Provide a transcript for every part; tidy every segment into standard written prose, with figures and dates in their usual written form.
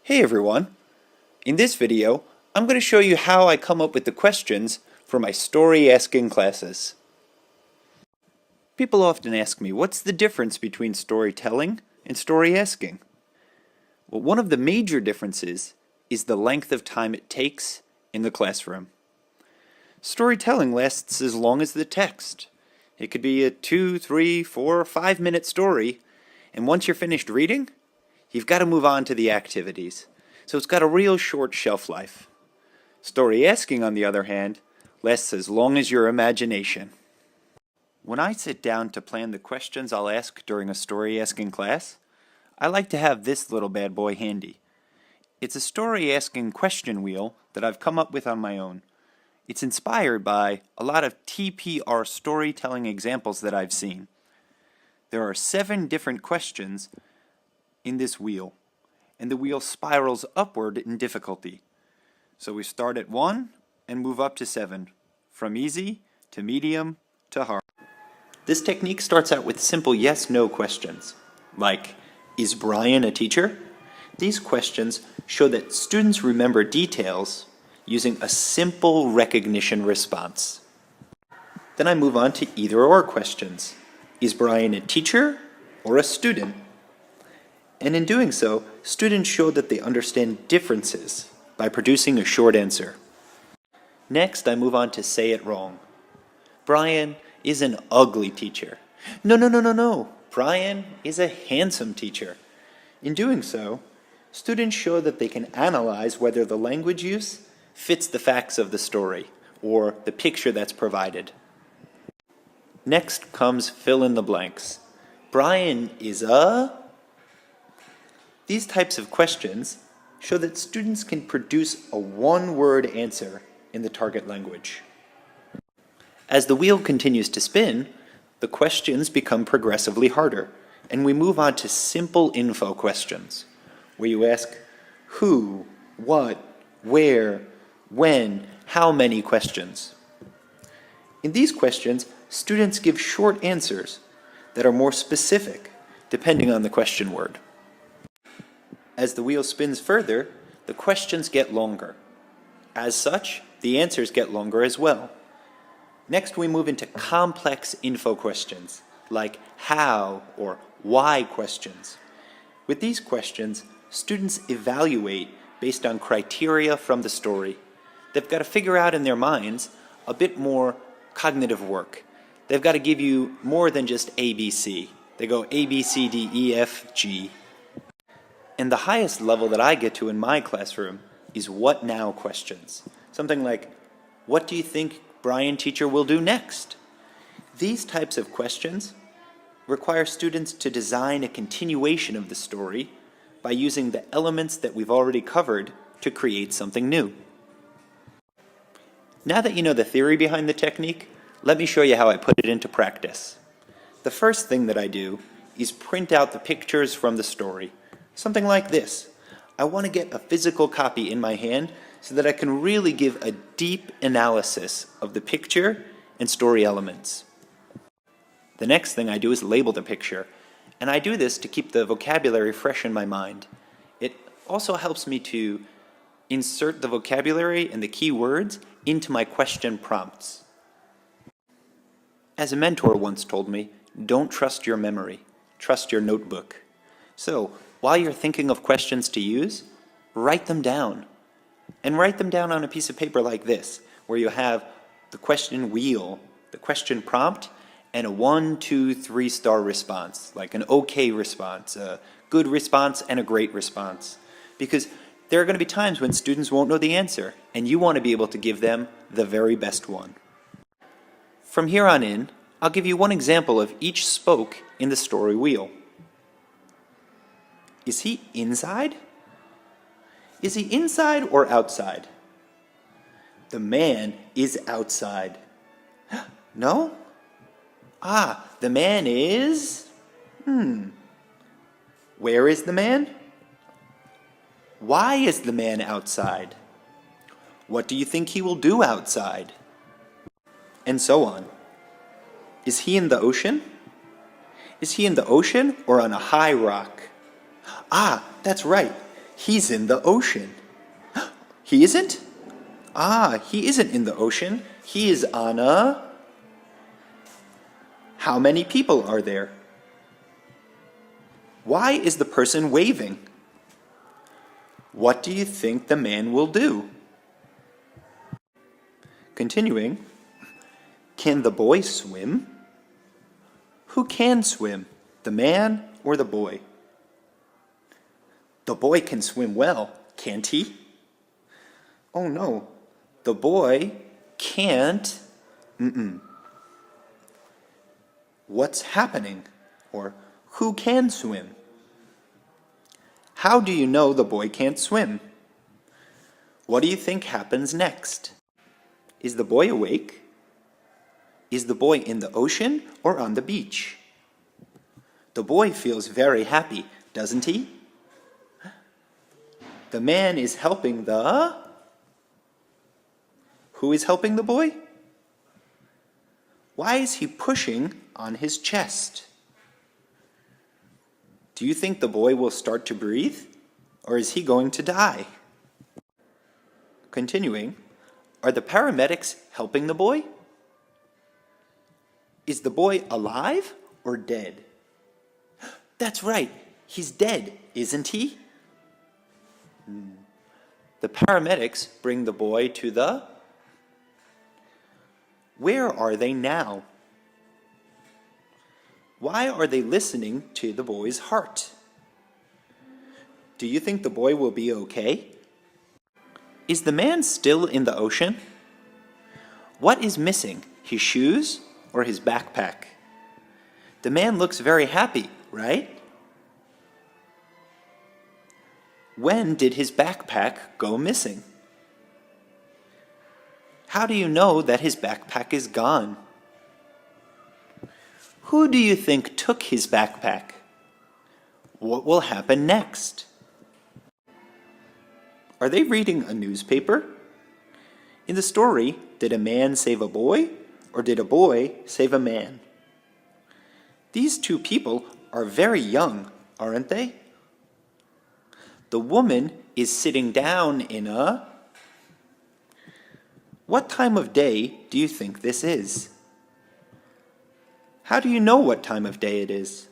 Hey everyone! In this video, I'm going to show you how I come up with the questions for my story asking classes. People often ask me, what's the difference between storytelling and story asking? Well, one of the major differences is the length of time it takes in the classroom. Storytelling lasts as long as the text. It could be a 2, 3, 4, 5-minute story, and once you're finished reading, you've got to move on to the activities. So it's got a real short shelf life. Story asking, on the other hand, lasts as long as your imagination. When I sit down to plan the questions I'll ask during a story asking class, I like to have this little bad boy handy. It's a story asking question wheel that I've come up with on my own. It's inspired by a lot of TPR storytelling examples that I've seen. There are 7 different questions in this wheel, and the wheel spirals upward in difficulty. So we start at 1 and move up to 7, from easy to medium to hard. This technique starts out with simple yes-no questions, like, is Brian a teacher? These questions show that students remember details using a simple recognition response. Then I move on to either-or questions. Is Brian a teacher or a student? And in doing so, students show that they understand differences by producing a short answer. Next, I move on to say it wrong. Brian is an ugly teacher. No. Brian is a handsome teacher. In doing so, students show that they can analyze whether the language use fits the facts of the story or the picture that's provided. Next comes fill in the blanks. Brian is a... These types of questions show that students can produce a one-word answer in the target language. As the wheel continues to spin, the questions become progressively harder, and we move on to simple info questions, where you ask who, what, where, when, how many questions. In these questions, students give short answers that are more specific, depending on the question word. As the wheel spins further, the questions get longer. As such, the answers get longer as well. Next, we move into complex info questions, like how or why questions. With these questions, students evaluate based on criteria from the story. They've got to figure out in their minds a bit more cognitive work. They've got to give you more than just ABC. They go A, B, C, D, E, F, G. And the highest level that I get to in my classroom is what now questions. Something like, what do you think Brian teacher will do next? These types of questions require students to design a continuation of the story by using the elements that we've already covered to create something new. Now that you know the theory behind the technique, let me show you how I put it into practice. The first thing that I do is print out the pictures from the story. Something like this. I want to get a physical copy in my hand so that I can really give a deep analysis of the picture and story elements. The next thing I do is label the picture, and I do this to keep the vocabulary fresh in my mind. It also helps me to insert the vocabulary and the key words into my question prompts. As a mentor once told me, don't trust your memory, trust your notebook. So, while you're thinking of questions to use, write them down. And write them down on a piece of paper like this, where you have the question wheel, the question prompt, and a 1, 2, 3-star response, like an okay response, a good response, and a great response. Because there are going to be times when students won't know the answer, and you want to be able to give them the very best one. From here on in, I'll give you one example of each spoke in the story wheel. Is he inside? Is he inside or outside? The man is outside. No? The man is... Where is the man? Why is the man outside? What do you think he will do outside? And so on. Is he in the ocean? Is he in the ocean or on a high rock? That's right. He's in the ocean. He isn't? Ah, he isn't in the ocean. He is on a... How many people are there? Why is the person waving? What do you think the man will do? Continuing, can the boy swim? Who can swim, the man or the boy? The boy can swim well, can't he? Oh no, the boy can't. What's happening? Or who can swim? How do you know the boy can't swim? What do you think happens next? Is the boy awake? Is the boy in the ocean or on the beach? The boy feels very happy, doesn't he? The man is helping the... Who is helping the boy? Why is he pushing on his chest? Do you think the boy will start to breathe, or is he going to die? Continuing, are the paramedics helping the boy? Is the boy alive or dead? That's right, he's dead, isn't he? The paramedics bring the boy to the... Where are they now? Why are they listening to the boy's heart? Do you think the boy will be okay? Is the man still in the ocean? What is missing, his shoes or his backpack? The man looks very happy, right? When did his backpack go missing? How do you know that his backpack is gone? Who do you think took his backpack? What will happen next? Are they reading a newspaper? In the story, did a man save a boy, or did a boy save a man? These two people are very young, aren't they? The woman is sitting down in a... What time of day do you think this is? How do you know what time of day it is?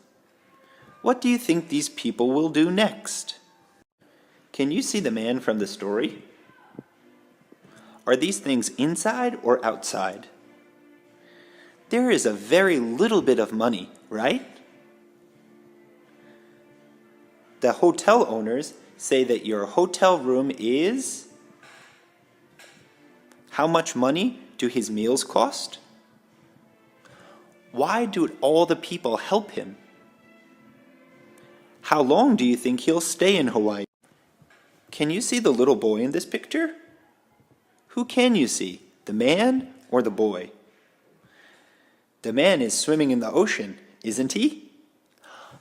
What do you think these people will do next? Can you see the man from the story? Are these things inside or outside? There is a very little bit of money, right? The hotel owners say that your hotel room is... How much money do his meals cost? Why do all the people help him? How long do you think he'll stay in Hawaii? Can you see the little boy in this picture? Who can you see, the man or the boy? The man is swimming in the ocean, isn't he?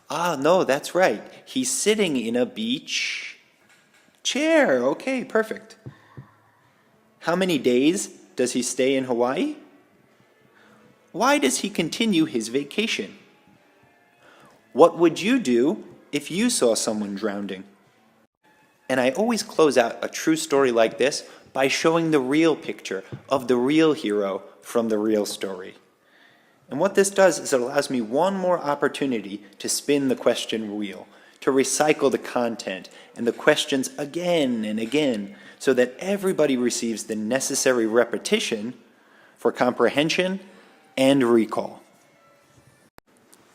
Ah, no, that's right. He's sitting in a beach chair. Okay, perfect. How many days does he stay in Hawaii? Why does he continue his vacation? What would you do if you saw someone drowning? And I always close out a true story like this by showing the real picture of the real hero from the real story. And what this does is it allows me one more opportunity to spin the question wheel, to recycle the content and the questions again and again, so that everybody receives the necessary repetition for comprehension and recall.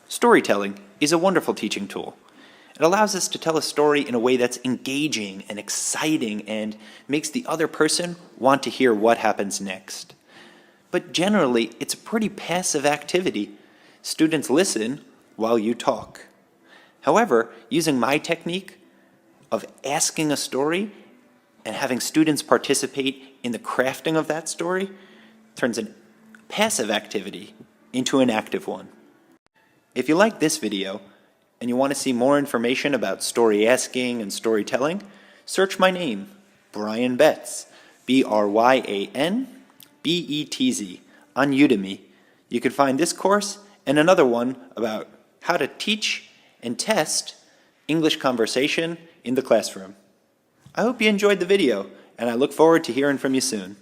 Storytelling is a wonderful teaching tool. It allows us to tell a story in a way that's engaging and exciting and makes the other person want to hear what happens next. But generally, it's a pretty passive activity. Students listen while you talk. However, using my technique of asking a story and having students participate in the crafting of that story turns a passive activity into an active one. If you like this video and you want to see more information about story asking and storytelling, search my name, Brian Betz, BryanBetz, on Udemy. You can find this course and another one about how to teach and test English conversation in the classroom. I hope you enjoyed the video, and I look forward to hearing from you soon.